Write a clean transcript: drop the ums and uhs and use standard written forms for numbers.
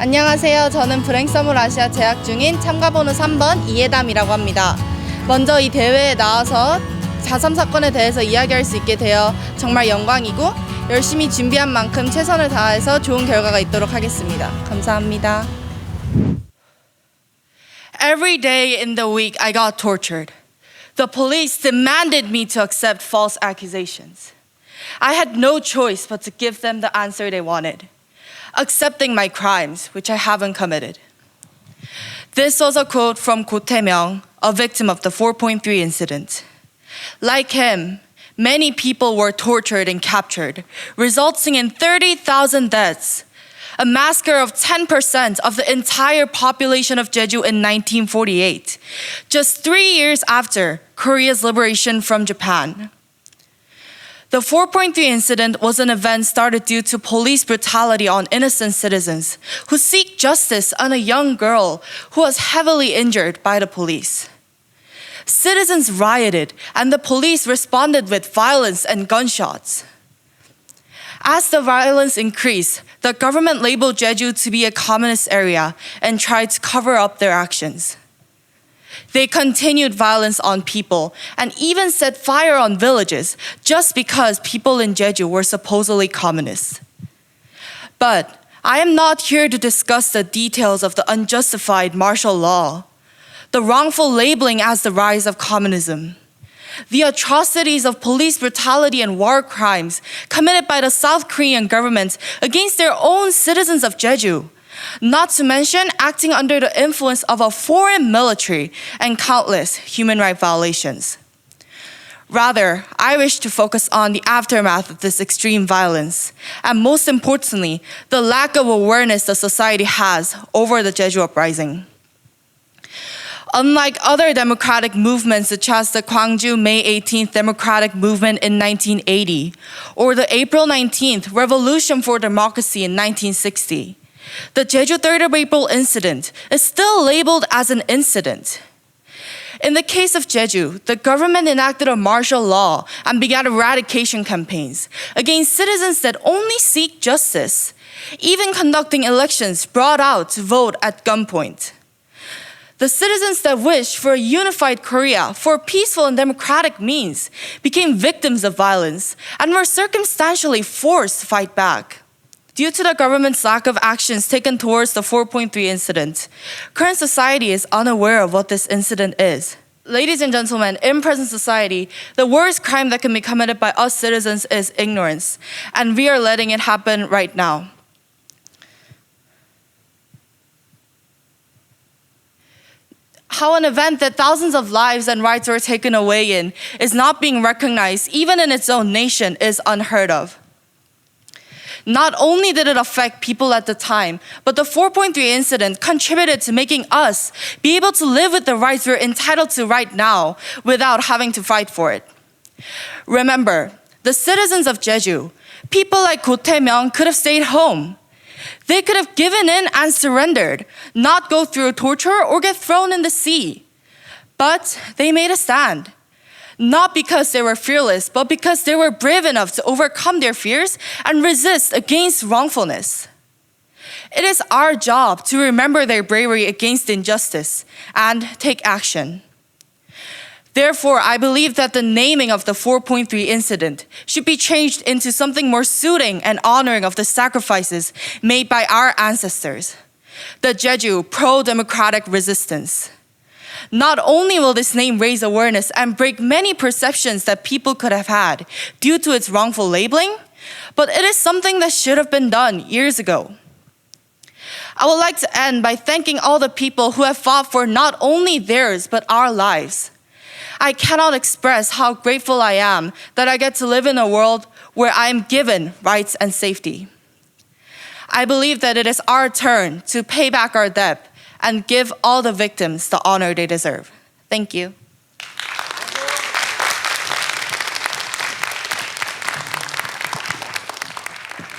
안녕하세요. 저는 브랭서물 아시아 재학 중인 참가번호 3번 이해담이라고 합니다. 먼저 이 대회에 나와서 4.3 사건에 대해서 이야기할 수 있게 되어 정말 영광이고 열심히 준비한 만큼 최선을 다해서 좋은 결과가 있도록 하겠습니다. 감사합니다. Every day in the week I got tortured. The police demanded me to accept false accusations. I had no choice but to give them the answer they wanted, accepting my crimes, which I haven't committed. This was a quote from Go Tae-myung, a victim of the 4.3 incident. Like him, many people were tortured and captured, resulting in 30,000 deaths, a massacre of 10% of the entire population of Jeju in 1948, just 3 years after Korea's liberation from Japan. The 4.3 incident was an event started due to police brutality on innocent citizens who seek justice on a young girl who was heavily injured by the police. Citizens rioted and the police responded with violence and gunshots. As the violence increased, the government labeled Jeju to be a communist area and tried to cover up their actions. They continued violence on people and even set fire on villages just because people in Jeju were supposedly communists. But I am not here to discuss the details of the unjustified martial law, the wrongful labeling as the rise of communism, the atrocities of police brutality and war crimes committed by the South Korean government against their own citizens of Jeju, not to mention acting under the influence of a foreign military and countless human rights violations. Rather, I wish to focus on the aftermath of this extreme violence, and most importantly, the lack of awareness the society has over the Jeju uprising. Unlike other democratic movements such as the Gwangju May 18th Democratic Movement in 1980 or the April 19th Revolution for Democracy in 1960, the Jeju 3rd of April incident is still labeled as an incident. In the case of Jeju, the government enacted a martial law and began eradication campaigns against citizens that only seek justice, even conducting elections brought out to vote at gunpoint. The citizens that wished for a unified Korea for peaceful and democratic means became victims of violence and were circumstantially forced to fight back. Due to the government's lack of actions taken towards the 4.3 incident, current society is unaware of what this incident is. Ladies and gentlemen, in present society, the worst crime that can be committed by us citizens is ignorance, and we are letting it happen right now. How an event that thousands of lives and rights were taken away in is not being recognized even in its own nation is unheard of. Not only did it affect people at the time, but the 4.3 incident contributed to making us be able to live with the rights we're entitled to right now without having to fight for it. Remember, the citizens of Jeju, people like Go Tae-myung could have stayed home. They could have given in and surrendered, not go through torture or get thrown in the sea. But they made a stand. Not because they were fearless, but because they were brave enough to overcome their fears and resist against wrongfulness. It is our job to remember their bravery against injustice and take action. Therefore, I believe that the naming of the 4.3 incident should be changed into something more suiting and honoring of the sacrifices made by our ancestors, the Jeju pro-democratic resistance. Not only will this name raise awareness and break many perceptions that people could have had due to its wrongful labeling, but it is something that should have been done years ago. I would like to end by thanking all the people who have fought for not only theirs, but our lives. I cannot express how grateful I am that I get to live in a world where I am given rights and safety. I believe that it is our turn to pay back our debt and give all the victims the honor they deserve. Thank you.